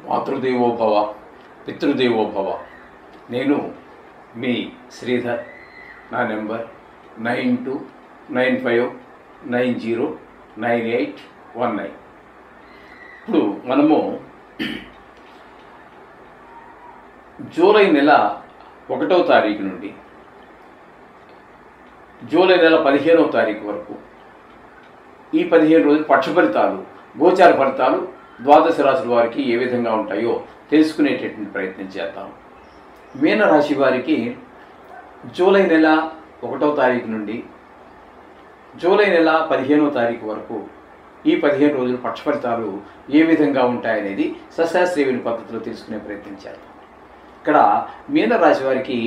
మాతృదేవో భవ, పితృదేవో భవ. నేను మీ శ్రీధర్. నా నెంబర్ 9295909819. ఇప్పుడు మనము జూలై నెల 1వ తారీఖు నుండి జూలై నెల 15వ తారీఖు వరకు ఈ 15 రోజులు పక్ష ఫలితాలు, గోచార ఫలితాలు ద్వాదశ రాశుల వారికి ఏ విధంగా ఉంటాయో తెలుసుకునేటటువంటి ప్రయత్నం చేద్దాం. మీనరాశి వారికి జూలై నెల 1వ తారీఖు నుండి జూలై నెల 15వ తారీఖు వరకు ఈ 15 రోజులు పక్ష ఫలితాలు ఏ విధంగా ఉంటాయనేది సశాస్త్రీయ పద్ధతిలో తెలుసుకునే ప్రయత్నం చేద్దాం. ఇక్కడ మీనరాశి వారికి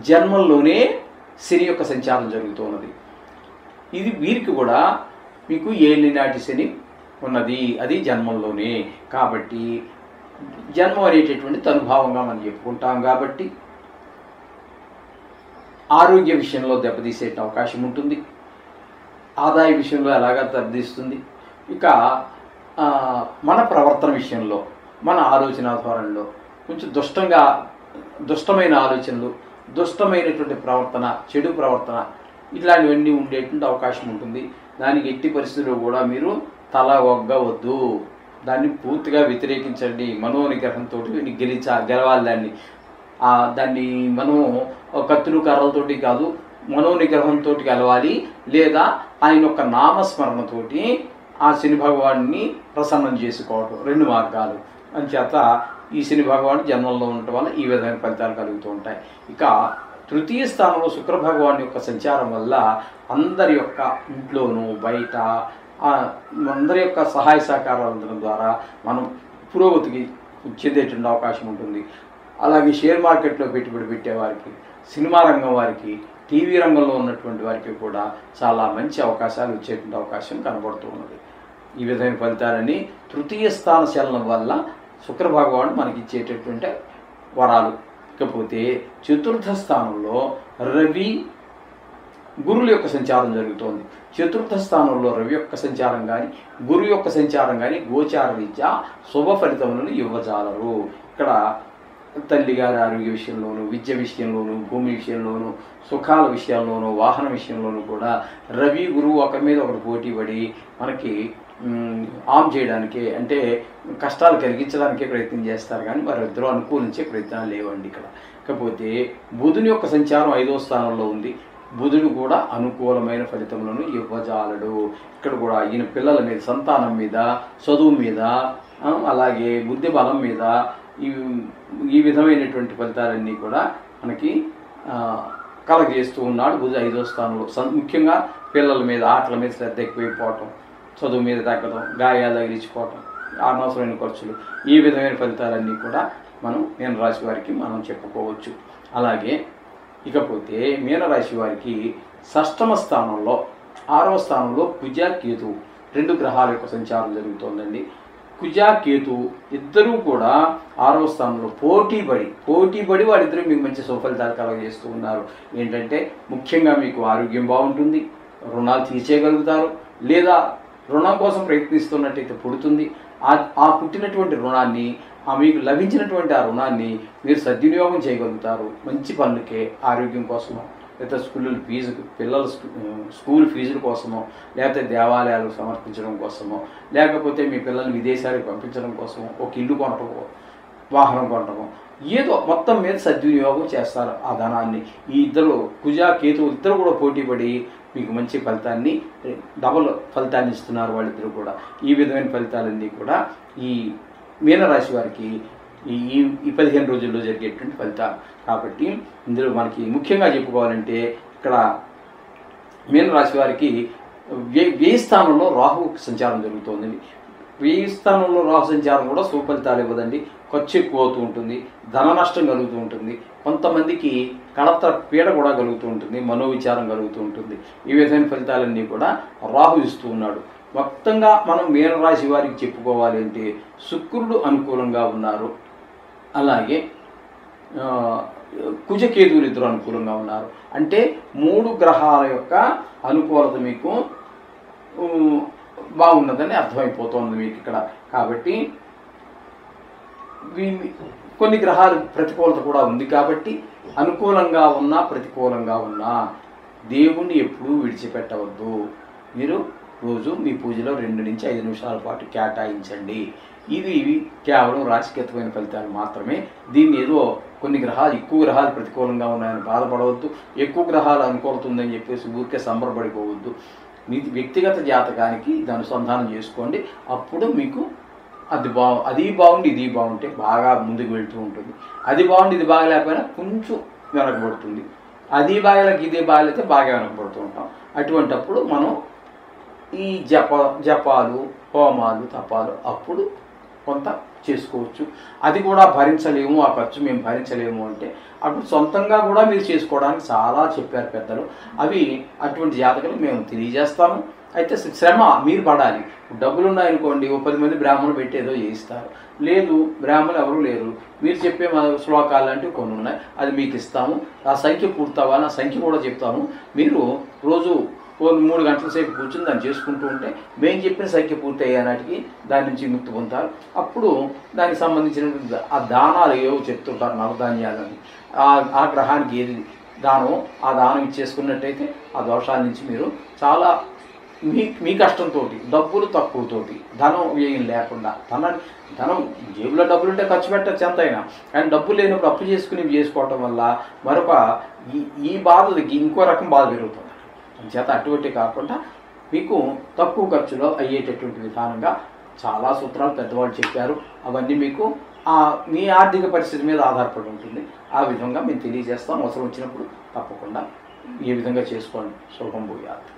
జన్మంలోనే శని యొక్క సంచారం జరుగుతున్నది. ఇది వీరికి కూడా మీకు ఏలినాటి శని ఉన్నది, అది జన్మంలోనే. కాబట్టి జన్మం అనేటటువంటి తనుభావంగా మనం చెప్పుకుంటాం. కాబట్టి ఆరోగ్య విషయంలో దెబ్బతీసే అవకాశం ఉంటుంది, ఆదాయ విషయంలో ఎలాగా దెబ్బతీస్తుంది. ఇక మన ప్రవర్తన విషయంలో, మన ఆలోచన ధోరణిలో కొంచెం దుష్టమైన ఆలోచనలు, దుష్టమైనటువంటి ప్రవర్తన, చెడు ప్రవర్తన ఇట్లాంటివన్నీ ఉండేటువంటి అవకాశం ఉంటుంది. దానికి ఎట్టి పరిస్థితుల్లో కూడా మీరు తల ఒగ్గవద్దు, దాన్ని పూర్తిగా వ్యతిరేకించండి. మనోనిగ్రహంతో గెలవాలి దాన్ని మనం కత్తులు కర్రలతోటి కాదు, మనోనిగ్రహంతో గెలవాలి. లేదా ఆయన యొక్క నామస్మరణతోటి ఆ శని భగవాన్ని ప్రసన్నం చేసుకోవటం 2 మార్గాలు. అంచేత ఈ శని భగవాను జన్మంలో ఉండటం వల్ల ఈ విధమైన ఫలితాలు కలుగుతూ ఉంటాయి. ఇక తృతీయ స్థానంలో శుక్ర భగవాన్ యొక్క సంచారం వల్ల అందరి యొక్క ఇంట్లోనూ బయట అందరి యొక్క సహాయ సహకారాల ద్వారా మనం పురోగతికి చెందేటువంటి అవకాశం ఉంటుంది. అలాగే షేర్ మార్కెట్లో పెట్టుబడి పెట్టేవారికి, సినిమా రంగం వారికి, టీవీ రంగంలో ఉన్నటువంటి వారికి కూడా చాలా మంచి అవకాశాలు వచ్చేటువంటి అవకాశం కనబడుతూ ఉన్నది. ఈ విధమైన ఫలితాలని తృతీయ స్థాన చలనం వల్ల శుక్ర భగవానుడు మనకి ఇచ్చేటటువంటి వరాలు. ఇకపోతే చతుర్థ స్థానంలో రవి గురువుల యొక్క సంచారం జరుగుతోంది. చతుర్థ స్థానంలో రవి యొక్క సంచారం కానీ, గురువు యొక్క సంచారం కానీ గోచార రీత్యా శుభ ఫలితములను ఇవ్వజాలరు. ఇక్కడ తల్లిగారి ఆరోగ్య విషయంలోనూ, విద్య విషయంలోనూ, భూమి విషయంలోనూ, సుఖాల విషయాల్లోనూ, వాహన విషయంలోనూ కూడా రవి గురువు ఒకరి మీద ఒకరు పోటీ పడి మనకి ఆమ్ చేయడానికే, అంటే కష్టాలు కలిగించడానికే ప్రయత్నం చేస్తారు. కానీ వారిద్దరూ అనుకూలించే ప్రయత్నాలు లేవండి ఇక్కడ. ఇకపోతే బుధుని యొక్క సంచారం 5వ స్థానంలో ఉంది. బుధుడు కూడా అనుకూలమైన ఫలితములను ఇవ్వజాలడు. ఇక్కడ కూడా ఈయన పిల్లల మీద, సంతానం మీద, చదువు మీద, అలాగే బుద్ధి బలం మీద ఈ విధమైనటువంటి ఫలితాలన్నీ కూడా మనకి కలగజేస్తూ ఉన్నాడు. బుధ 5వ స్థానంలో ముఖ్యంగా పిల్లల మీద, ఆటల మీద శ్రద్ధ ఎక్కువైపోవటం, చదువు మీద తగ్గడం, గాయాలు తగిలించుకోవటం, అనవసరమైన ఖర్చులు, ఈ విధమైన ఫలితాలన్నీ కూడా మీనరాశి వారికి మనం చెప్పుకోవచ్చు. అలాగే ఇకపోతే మీనరాశి వారికి 6వ స్థానంలో, 6వ స్థానంలో కుజ కేతు 2 గ్రహాల యొక్క సంచారం జరుగుతోందండి. కుజ కేతు ఇద్దరూ కూడా 6వ స్థానంలో పోటీపడి వాళ్ళిద్దరూ మీకు మంచి సుఫలితాలు కలగజేస్తూ ఉన్నారు. ఏంటంటే ముఖ్యంగా మీకు ఆరోగ్యం బాగుంటుంది, రుణాలు తీర్చేయగలుగుతారు, లేదా రుణం కోసం ప్రయత్నిస్తున్నట్టయితే పుడుతుంది. ఆ పుట్టినటువంటి రుణాన్ని, మీకు లభించినటువంటి ఆ రుణాన్ని మీరు సద్వినియోగం చేయగలుగుతారు. మంచి పనులకే, ఆరోగ్యం కోసమో, లేదా పిల్లల స్కూల్ ఫీజుల కోసమో, లేకపోతే దేవాలయాలు సమర్పించడం కోసమో, లేకపోతే మీ పిల్లల్ని విదేశాలకు పంపించడం కోసమో, ఒక ఇల్లు కొనటమో, వాహనం కొనటమో, ఏదో మొత్తం మీద సద్వినియోగం చేస్తారు ఆ ధనాన్ని. ఈ ఇద్దరు కుజ కేతు ఇద్దరు కూడా పోటీపడి మీకు మంచి ఫలితాన్ని, డబుల్ ఫలితాన్ని ఇస్తున్నారు వాళ్ళిద్దరూ కూడా. ఈ విధమైన ఫలితాలన్నీ కూడా ఈ మీనరాశి వారికి ఈ 15 రోజుల్లో జరిగేటువంటి ఫలితాలు. కాబట్టి ఇందులో మనకి ముఖ్యంగా చెప్పుకోవాలంటే ఇక్కడ మీనరాశి వారికి వ్యయ స్థానంలో రాహు సంచారం జరుగుతోందండి. వ్యయ స్థానంలో రాహు సంచారం కూడా సుఫలితాలు ఇవ్వదండి. ఖర్చు ఎక్కువ అవుతూ ఉంటుంది, ధన నష్టం కలుగుతూ ఉంటుంది, కొంతమందికి కళత్ర పీడ కూడా కలుగుతూ ఉంటుంది, మనోవిచారం కలుగుతూ ఉంటుంది. ఈ విధమైన ఫలితాలన్నీ కూడా రాహు ఇస్తూ ఉన్నాడు. మొత్తంగా మనం మీనరాశి వారికి చెప్పుకోవాలి అంటే శుక్రుడు అనుకూలంగా ఉన్నారు, అలాగే కుజకేతువులు ఇద్దరు అనుకూలంగా ఉన్నారు. అంటే 3 గ్రహాల యొక్క అనుకూలత మీకు బాగున్నదని అర్థమైపోతుంది మీకు ఇక్కడ. కాబట్టి కొన్ని గ్రహాలు ప్రతికూలత కూడా ఉంది కాబట్టి అనుకూలంగా ఉన్నా ప్రతికూలంగా ఉన్నా దేవుణ్ణి ఎప్పుడూ విడిచిపెట్టవద్దు. మీరు రోజు మీ పూజలో 2 నుంచి 5 నిమిషాల పాటు కేటాయించండి. ఇది కేవలం రాశిగతమైన ఫలితాలు మాత్రమే. దీన్ని ఏదో కొన్ని గ్రహాలు ఎక్కువ గ్రహాలు ప్రతికూలంగా ఉన్నాయని బాధపడవద్దు, ఎక్కువ గ్రహాలు అనుకూలతుందని చెప్పేసి ఊరికే సంబరపడిపోవద్దు. మీ వ్యక్తిగత జాతకానికి ఇది అనుసంధానం చేసుకోండి. అప్పుడు మీకు అది బాగుండి ఇది బాగుంటే బాగా ముందుకు వెళ్తూ ఉంటుంది. అది బాగుండి ఇది బాగలేకపోయినా కొంచెం వెనకబడుతుంది. అది బాగలేక ఇది బాగలేతే బాగా వెనకబడుతూ ఉంటాం. అటువంటప్పుడు మనం ఈ జపాలు హోమాలు తపాలు అప్పుడు కొంత చేసుకోవచ్చు. అది కూడా భరించలేము, ఆ ఖర్చు మేము భరించలేము అంటే అప్పుడు సొంతంగా కూడా మీరు చేసుకోవడానికి చాలా చెప్పారు పెద్దలు. అవి అటువంటి జాతకాలు మేము తెలియజేస్తాము. అయితే శ్రమ మీరు పడాలి. డబ్బులు ఉన్నాయనుకోండి, 10 మంది బ్రాహ్మణులు పెట్టి ఏదో చేయిస్తారు. లేదు, బ్రాహ్మణులు ఎవరు లేరు, మీరు చెప్పే శ్లోకాలు లాంటివి కొన్ని ఉన్నాయి, అది మీకు ఇస్తాము. ఆ సంఖ్య పూర్తవ్వాలి, ఆ సంఖ్య కూడా చెప్తాము. మీరు రోజు 3 గంటల సేపు కూర్చుని దాన్ని చేసుకుంటూ ఉంటే మేము చెప్పిన సంఖ్య పూర్తి అయ్యేనాటికి దాని నుంచి విముక్తి పొందుతారు. అప్పుడు దానికి సంబంధించిన ఆ దానాలు ఏవో చెప్తుంటారు, నవధాన్యాలని. ఆ గ్రహానికి ఏది దానం, ఆ దానం ఇచ్చేసుకున్నట్టయితే ఆ దోషాల నుంచి మీరు చాలా మీ కష్టంతో, డబ్బులు తక్కువతోటి, ధనం వ్యయం లేకుండా, ధనం జేబులో డబ్బులు ఉంటే ఖర్చు పెట్టచ్చు ఎంతైనా, కానీ డబ్బులు లేనప్పుడు అప్పు చేసుకుని చేసుకోవటం వల్ల మరొక ఈ బాధకి ఇంకో రకం బాధ పెరుగుతుంది. చేత అటువంటి కాకుండా మీకు తక్కువ ఖర్చులో అయ్యేటటువంటి విధానంగా చాలా సూత్రాలు పెద్దవాళ్ళు చెప్పారు. అవన్నీ మీకు మీ ఆర్థిక పరిస్థితి మీద ఆధారపడి ఉంటుంది. ఆ విధంగా మేము తెలియజేస్తాం. అవసరం వచ్చినప్పుడు తప్పకుండా ఏ విధంగా చేసుకోండి. శుభం భూయాత్.